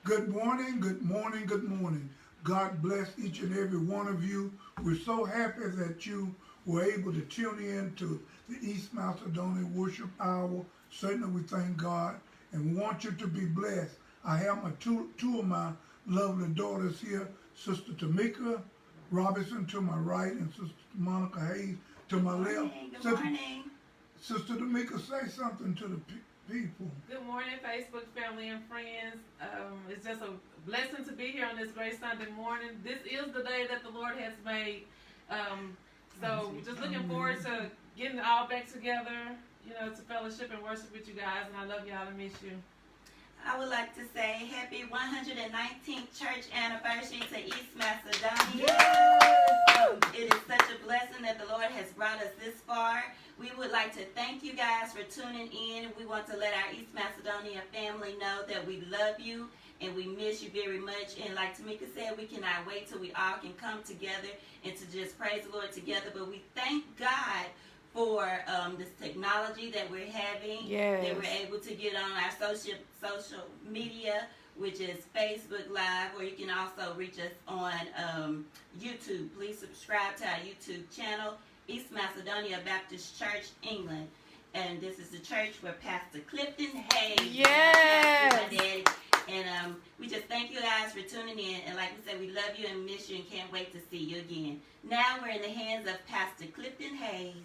Good morning, good morning, good morning. God bless each and every one of you. We're so happy that you were able to tune in to the East Macedonia Worship Hour. Certainly we thank God and want you to be blessed. I have my two of my lovely daughters here, Sister Tamika Robinson to my right and Sister Monica Hayes to my left. Good morning. Sister Tamika, say something to the people. Good morning, Facebook family and friends. It's just a blessing to be here on this great Sunday morning. This is the day that the Lord has made. So we're just looking forward to getting all back together, to fellowship and worship with you guys. And I love y'all and miss you. I would like to say happy 119th church anniversary to East Macedonia. It is such a blessing that the Lord has brought us this far. We would like to thank you guys for tuning in. We want to let our East Macedonia family know that we love you and we miss you very much. And like Tamika said, we cannot wait till we all can come together and to just praise the Lord together. But we thank God for this technology that we're having, that we're able to get on our social media, which is Facebook Live, or you can also reach us on YouTube. Please subscribe to our YouTube channel, East Macedonia Baptist Church, England. And this is the church where Pastor Clifton Hayes, my daddy. And we just thank you guys for tuning in. And like we said, we love you and miss you and can't wait to see you again. Now we're in the hands of Pastor Clifton Hayes.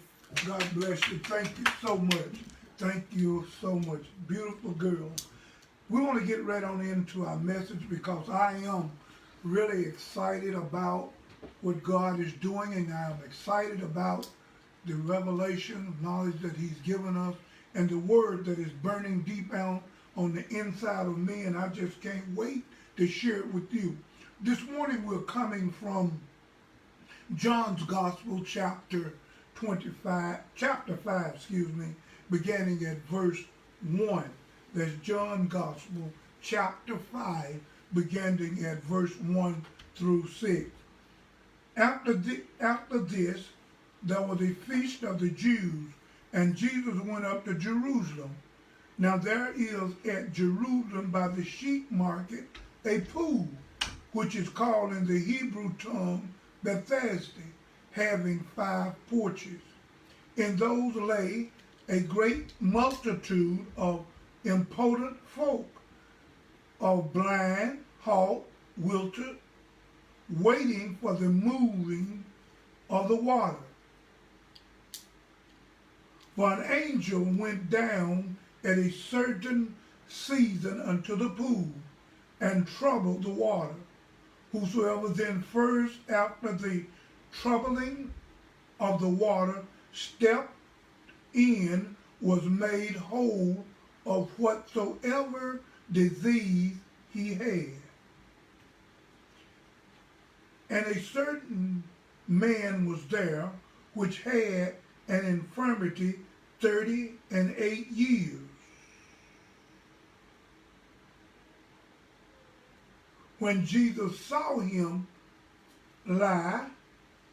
God bless you. Thank you so much. Thank you so much. Beautiful girl. We want to get right on into our message because I am really excited about what God is doing, and I'm excited about the revelation, knowledge that He's given us, and the word that is burning deep down on the inside of me, and I just can't wait to share it with you. This morning we're coming from John's Gospel, chapter 5, beginning at verse 1. That's John Gospel, chapter 5, beginning at verse 1 through 6. After this, there was a feast of the Jews, and Jesus went up to Jerusalem. Now there is at Jerusalem by the sheep market a pool, which is called in the Hebrew tongue Bethesda, having 5 porches. In those lay a great multitude of impotent folk, of blind, halt, wilted, waiting for the moving of the water. For an angel went down at a certain season unto the pool, and troubled the water. Whosoever then first after the troubling of the water stepped in was made whole of whatsoever disease he had. And a certain man was there which had an infirmity 38 years. When Jesus saw him lie,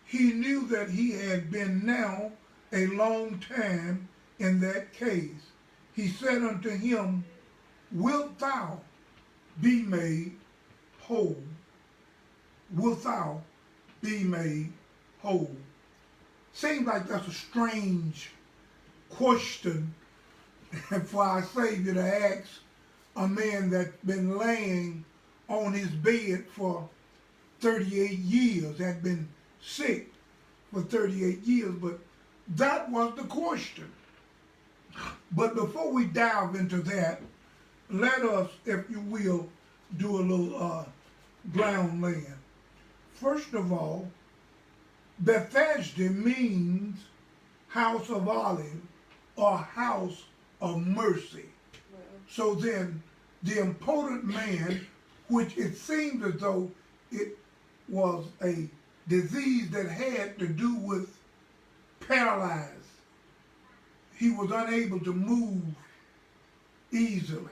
he knew that he had been now a long time in that case. He said unto him, Wilt thou be made whole? Wilt thou be made whole? Seems like that's a strange question for our Savior to ask a man that's been laying on his bed for 38 years, had been sick for 38 years, but that was the question. But before we dive into that, let us, if you will, do a little ground laying. First of all, Bethesda means house of olive or house of mercy. So then the impotent man, which it seemed as though it was a disease that had to do with paralyzed. He was unable to move easily.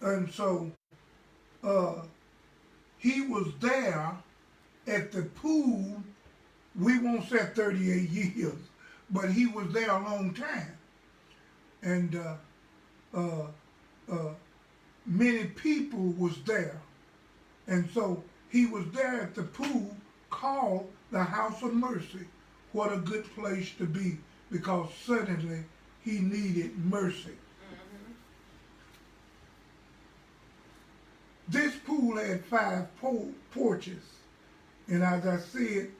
And so he was there at the pool, we won't say 38 years, but he was there a long time. And many people was there. And so he was there at the pool called the House of Mercy. What a good place to be, because suddenly he needed mercy. This pool had 5 porches, and as I said,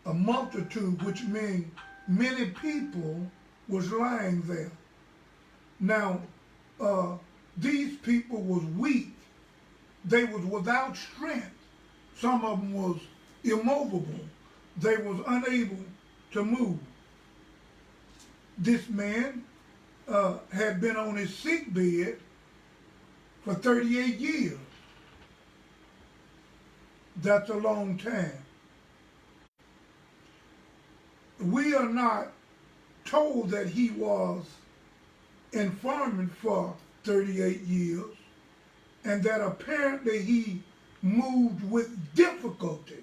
a multitude, which means many people was lying there. Now, these people was weak. They was without strength. Some of them was immovable. They was unable to move. This man had been on his sick bed for 38 years. That's a long time. We are not told that he was infirmed for 38 years, and that apparently he moved with difficulty.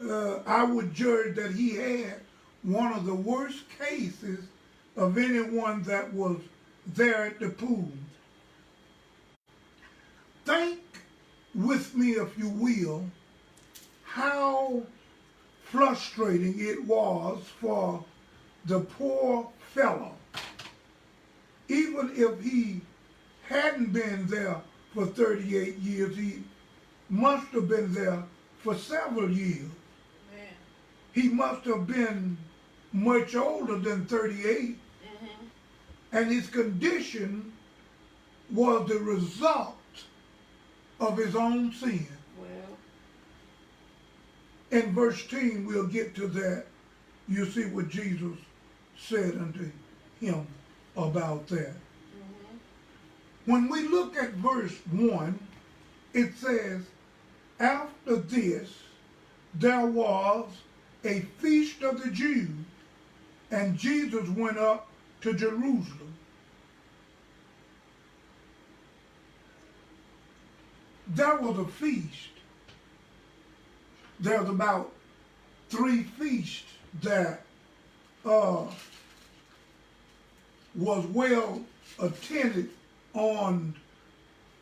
I would judge that he had one of the worst cases of anyone that was there at the pool. Think with me, if you will, how frustrating it was for the poor fellow. Even if he hadn't been there for 38 years, he must have been there for several years. Man. He must have been much older than 38. And his condition was the result of his own sin. Well, in verse 10, we'll get to that. You'll see what Jesus said unto him about that. When we look at verse 1, it says, after this, there was a feast of the Jews, and Jesus went up to Jerusalem. There was a feast. There's about 3 feasts that was well attended on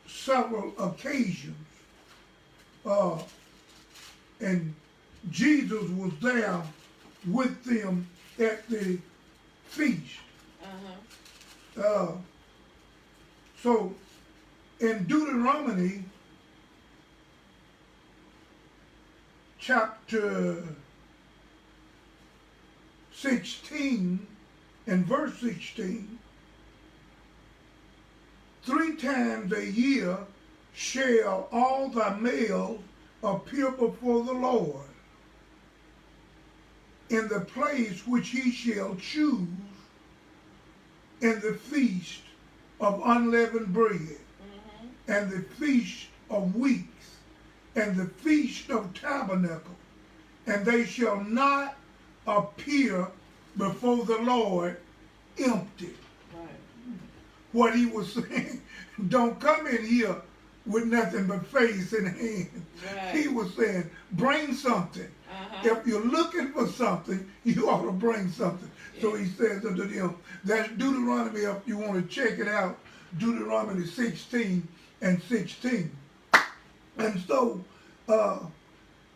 several occasions. And Jesus was there with them at the feast. So in Deuteronomy chapter 16 and verse 16, 3 times a year shall all thy males appear before the Lord in the place which he shall choose in the feast of unleavened bread, and the feast of weeks, and the feast of tabernacle, and they shall not appear before the Lord empty. Right. What he was saying, don't come in here with nothing but face and hand. Right. He was saying, bring something. If you're looking for something, you ought to bring something. Yeah. So he says unto them, that's Deuteronomy, if you want to check it out, Deuteronomy 16 and 16. And so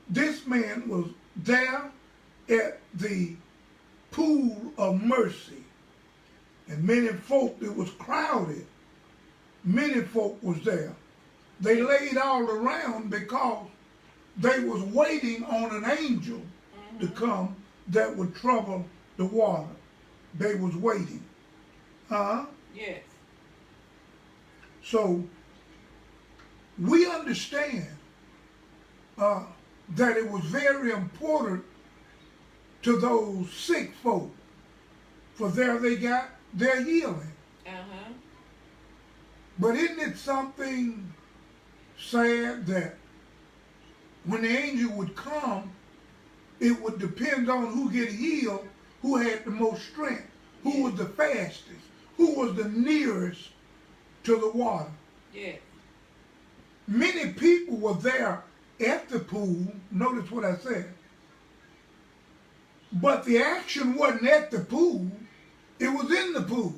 this man was there at the pool of mercy. And many folk, it was crowded. Many folk was there. They laid all around because they was waiting on an angel to come that would trouble the water. They was waiting. Yes. So we understand that it was very important to those sick folk, for there they got their healing. But isn't it something sad that when the angel would come, it would depend on who get healed, who had the most strength, who was the fastest, who was the nearest to the water. Yeah. Many people were there at the pool. Notice what I said. But the action wasn't at the pool. It was in the pool.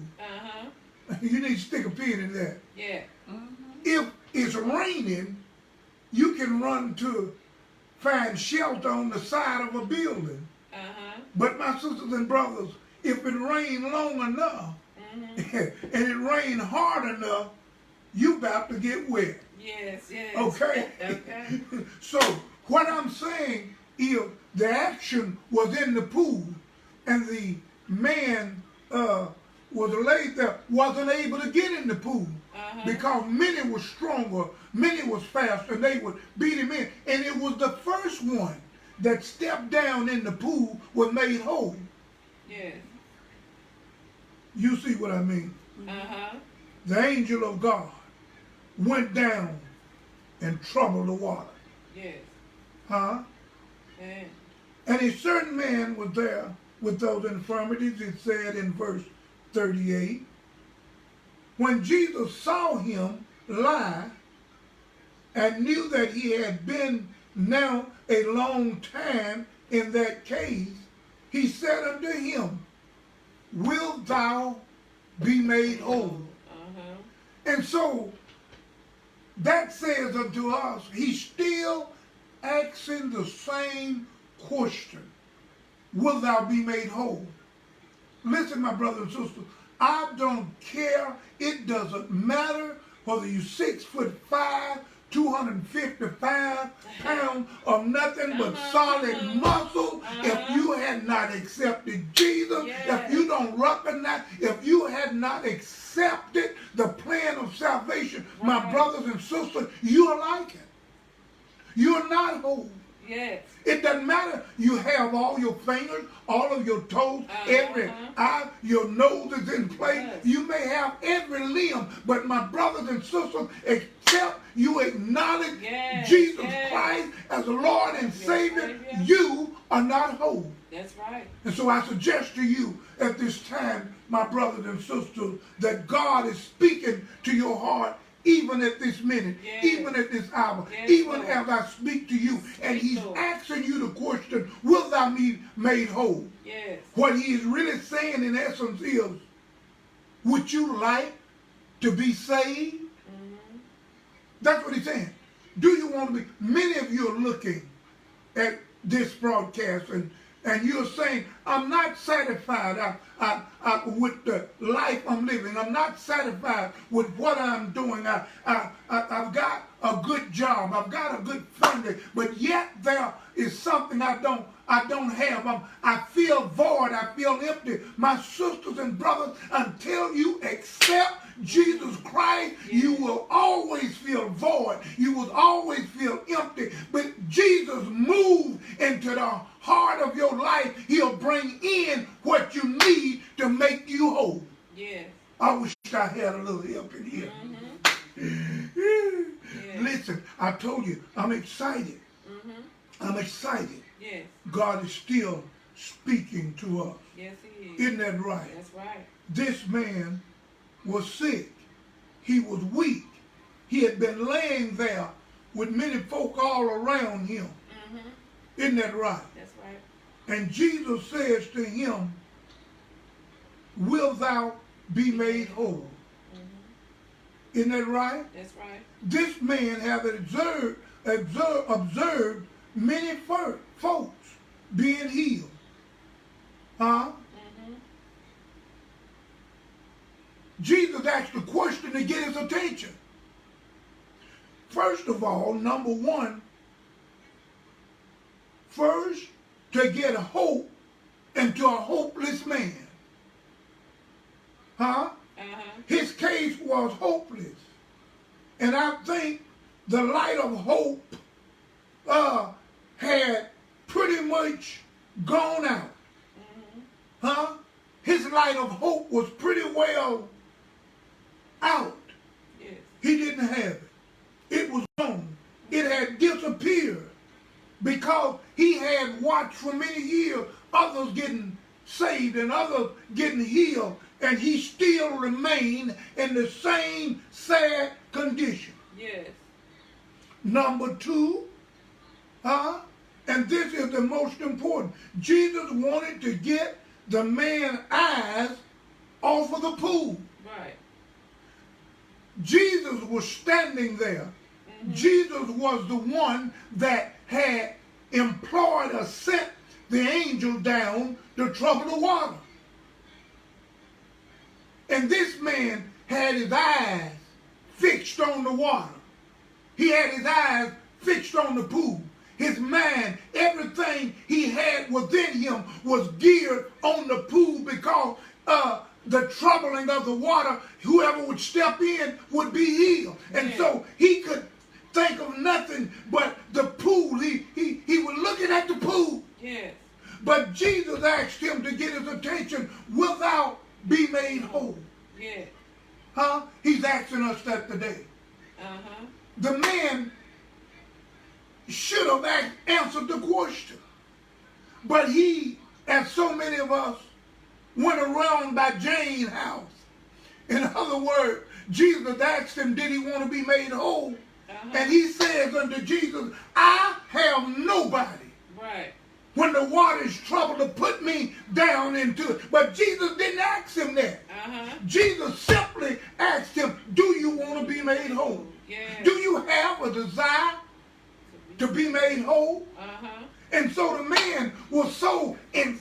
You need to stick a pin in that. Yeah. If it's raining, you can run to find shelter on the side of a building. But my sisters and brothers, if it rained long enough and it rained hard enough, you about to get wet. Yes, yes. Okay? Okay. So what I'm saying is the action was in the pool and the man was laid there, wasn't able to get in the pool because many were stronger, many was faster, and they would beat him in. And it was the first one that stepped down in the pool was made whole. Yes. You see what I mean? The angel of God went down and troubled the water. Yes. Huh? Yeah. And a certain man was there with those infirmities, it said in verse 38. When Jesus saw him lie and knew that he had been now a long time in that case, he said unto him, Wilt thou be made whole? And so that says unto us, he's still asking the same question. Will thou be made whole? Listen, my brother and sister, I don't care. It doesn't matter whether you're 6'5", 255 pounds of nothing but solid muscle. If you had not accepted Jesus, if you don't recognize, if you had not accepted the plan of salvation, my brothers and sisters, you're like it. You're not whole. Yes. It doesn't matter. You have all your fingers, all of your toes, every eye, your nose is in place. Yes. You may have every limb, but my brothers and sisters, except you acknowledge Jesus Christ as the Lord and Savior, you are not whole. That's right. And so I suggest to you at this time, my brothers and sisters, that God is speaking to your heart even at this minute, even at this hour, even as I speak to you. And he's asking you the question, will thou be made whole? Yes. What he is really saying in essence is, would you like to be saved? That's what he's saying. Do you want to be? Many of you are looking at this broadcast and you're saying, I'm not satisfied with the life I'm living. I'm not satisfied with what I'm doing. I've got a good job. I've got a good family. But yet there is something I don't have. I feel void. I feel empty. My sisters and brothers, until you accept Jesus Christ, you will always feel void. You will always feel empty. But Jesus moved into the heart of your life. He'll bring in what you need to make you whole. Yes. I wish I had a little help in here. Listen, I told you, I'm excited. I'm excited. Yes. God is still speaking to us. Yes, he is. Isn't that right? That's right. This man was sick. He was weak. He had been laying there with many folk all around him. Isn't that right? That's right. And Jesus says to him, will thou be made whole? Isn't that right? That's right. This man had observed many folks being healed. Huh? Jesus asked a question to get his attention. First of all, number one, first to get hope into a hopeless man. Huh? His case was hopeless. And I think the light of hope had pretty much gone out. Huh? His light of hope was pretty well out. Yes. He didn't have it. It was gone. It had disappeared because he had watched for many years others getting saved and others getting healed, and he still remained in the same sad condition. Yes. Number two, and this is the most important, Jesus wanted to get the man's eyes off of the pool. Right. Jesus was standing there. Jesus was the one that had employed or sent the angel down to trouble the water. And this man had his eyes fixed on the water. He had his eyes fixed on the pool. His mind, everything he had within him was geared on the pool, because the troubling of the water, whoever would step in would be healed. And so he could think of nothing but the pool. He was looking at the pool. Yes. But Jesus asked him to get his attention without be made whole. Yes. Huh? He's asking us that today. The man should have answered the question. But he, as so many of us, went around by Jane's house. In other words, Jesus asked him, did he want to be made whole? And he says unto Jesus, I have nobody. Right. When the water is troubled, to put me down into it. But Jesus didn't ask him that. Jesus simply asked him, do you want to be made whole? Yes. Do you have a desire to be made whole? And so the man was so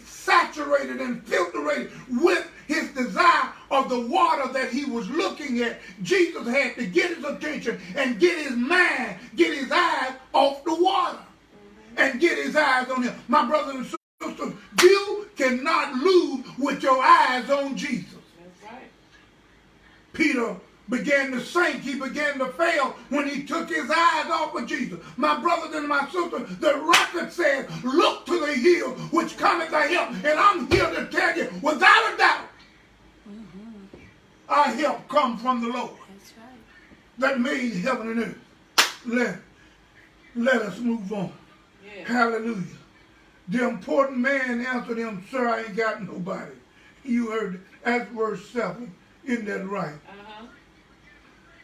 saturated and filtrated with his desire of the water that he was looking at. Jesus had to get his attention and get his mind, get his eyes off the water. And get his eyes on him. My brothers and sisters, you cannot lose with your eyes on Jesus. That's right. Peter began to sink. He began to fail when he took his eyes off of Jesus. My brothers and my sisters, the record says, look to the hill which cometh thy help. And I'm here to tell you, without a doubt, our help comes from the Lord. That's right. That made heaven and earth. Let us move on. Yes. Hallelujah. The important man answered him, sir, I ain't got nobody. You heard it. That's verse 7. Isn't that right?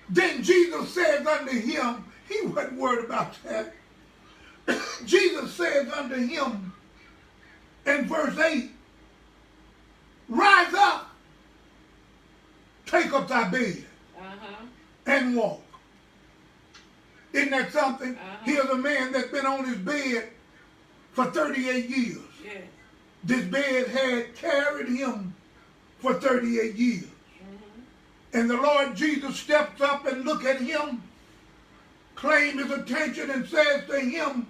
Then Jesus says unto him, he wasn't worried about that. Jesus says unto him in verse 8, rise up, take up thy bed, and walk. Isn't that something? Here's a man that's been on his bed for 38 years. Yes. This bed had carried him for 38 years. And the Lord Jesus steps up and look at him, claim his attention, and says to him,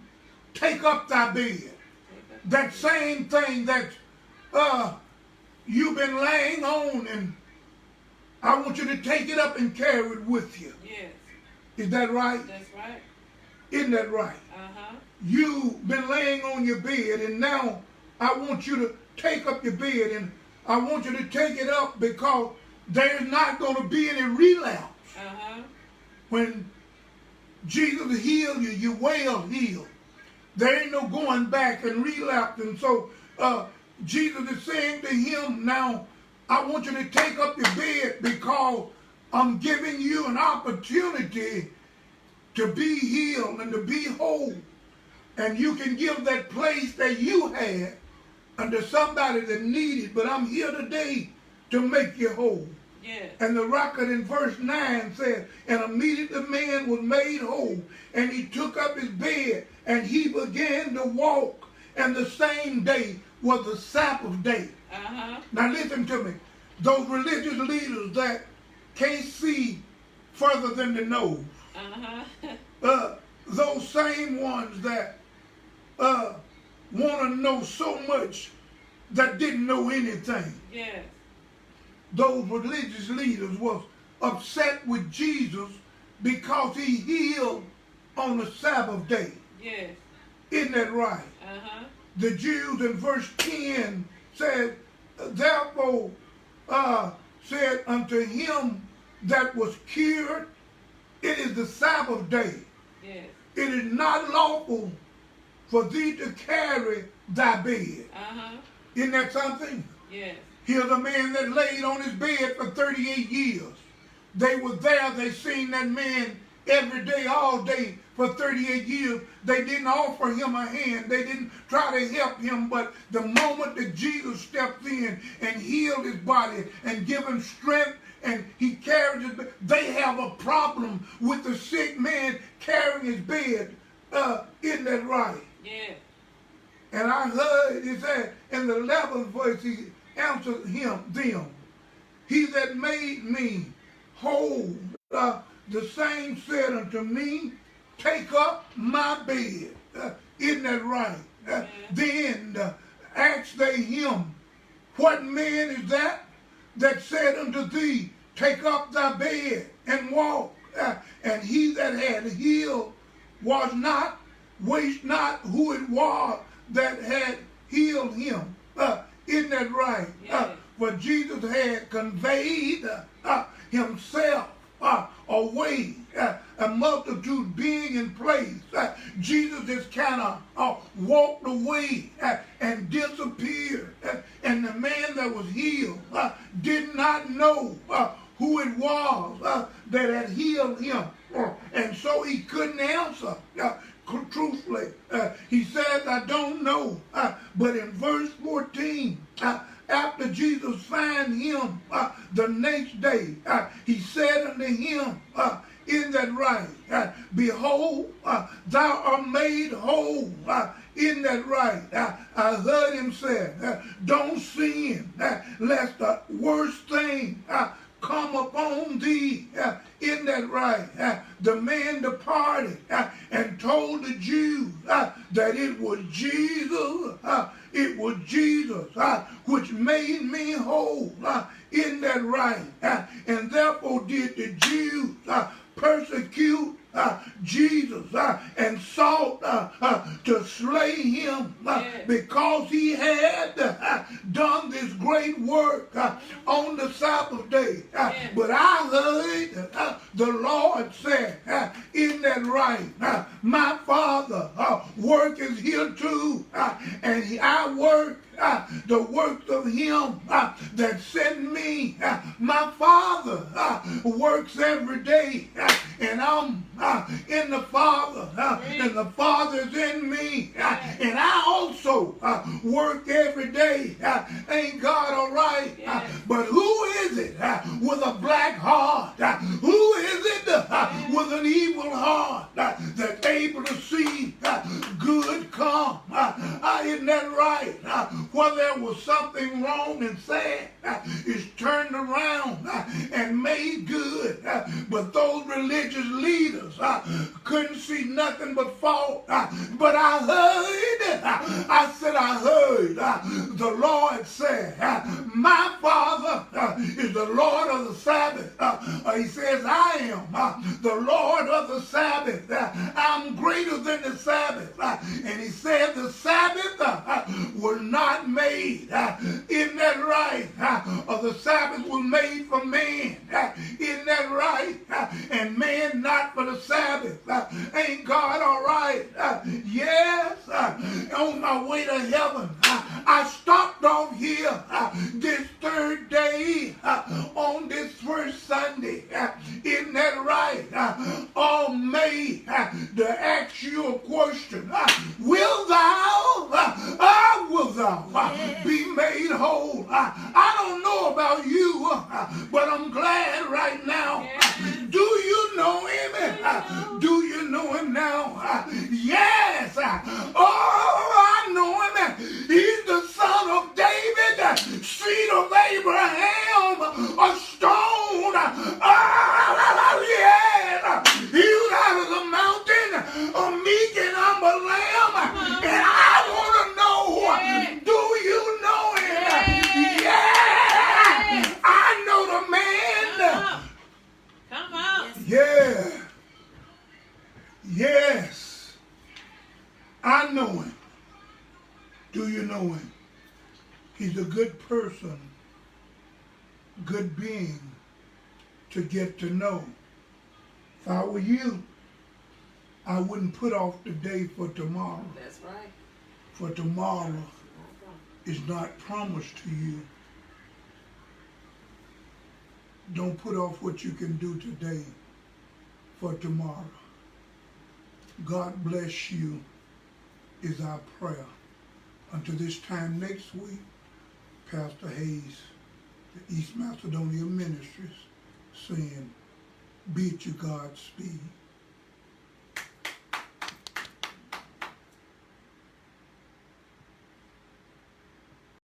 take up thy bed. That same thing that you've been laying on, and I want you to take it up and carry it with you. Yes. Is that right? That's right. Isn't that right? You've been laying on your bed, and now I want you to take up your bed, and I want you to take it up because there's not going to be any relapse. When Jesus healed you, you well healed. There ain't no going back and relapse. And so Jesus is saying to him, now I want you to take up your bed because I'm giving you an opportunity to be healed and to be whole. And you can give that place that you had unto somebody that needed. But I'm here today to make you whole. Yes. And the record in verse 9 says, and immediately the man was made whole, and he took up his bed, and he began to walk. And the same day was the Sabbath day. Now listen to me. Those religious leaders that can't see further than the nose. Those same ones that want to know so much that didn't know anything. Yes. Those religious leaders was upset with Jesus because he healed on the Sabbath day. Yes. Isn't that right? The Jews in verse 10 said, therefore said unto him that was cured, it is the Sabbath day. Yes. It is not lawful for thee to carry thy bed. Isn't that something? Yes. Here's a man that laid on his bed for 38 years. They were there. They seen that man every day, all day for 38 years. They didn't offer him a hand. They didn't try to help him. But the moment that Jesus stepped in and healed his body and gave him strength, and he carried his bed, they have a problem with the sick man carrying his bed. Isn't that right? Yeah. And I heard, he said, in the 11th verse, he answered them, he that made me whole, the same said unto me, take up my bed. Isn't that right? Then asked they him, what man is that said unto thee, take up thy bed and walk? And he that had healed waste not who it was that had healed him. Isn't that right? For Jesus had conveyed himself away, a multitude being in place. Jesus just kind of walked away and disappeared. And the man that was healed did not know who it was that had healed him. And so he couldn't answer truthfully. He said, I don't know. But in verse 14, after Jesus found him the next day, he said unto him, isn't that right? Behold, thou art made whole. Isn't that right? I heard him say, don't sin, lest the worst thing come upon thee. Isn't that right? The man departed and told the Jews that it was Jesus. It was Jesus which made me whole. Isn't that right? And therefore did the Jews persecute Jesus and sought to slay him because he had done this great work on the Sabbath day. But I heard the Lord say, isn't that right? My Father work is here too, and I work the works of him that sent me. My Father works every day, and I'm in the Father, and the Father is in me, and I also work every day. Ain't God all right? But who is it with a black heart? Who is it with an evil heart that's able to see good come? Isn't that right? Where there was something wrong and sad, it's turned around and made good. But those religious leaders couldn't see nothing but fault. But I heard the Lord say, my Father is the Lord of the Sabbath. He says, I am the Lord of the Sabbath. I'm greater than the Sabbath. And he said the Sabbath was not made. Isn't that right? Or the Sabbath was made for man. Isn't that right? And man not for the Sabbath. Ain't God all right? Yes. On my way to heaven, I stopped off here this third day on this first Sunday. Isn't that right? All made to ask you a question. Will thou be made whole? I don't know about you, but I'm glad right now. Do you know him? Do you know him now? Yes. Oh, I know him. He's the son of David, seed of Abraham, a stone. Yes. He was out of the mountain, a meek and humble lamb. And I want to know, do you know him? Yeah. I know the man. Come on. Yeah. Yes. I know him. Do you know him? He's a good person, good being to get to know. If I were you, I wouldn't put off the day for tomorrow. That's right. For tomorrow is not promised to you. Don't put off what you can do today for tomorrow. God bless you is our prayer. Until this time next week, Pastor Hayes, the East Macedonia Ministries, saying, bid you Godspeed.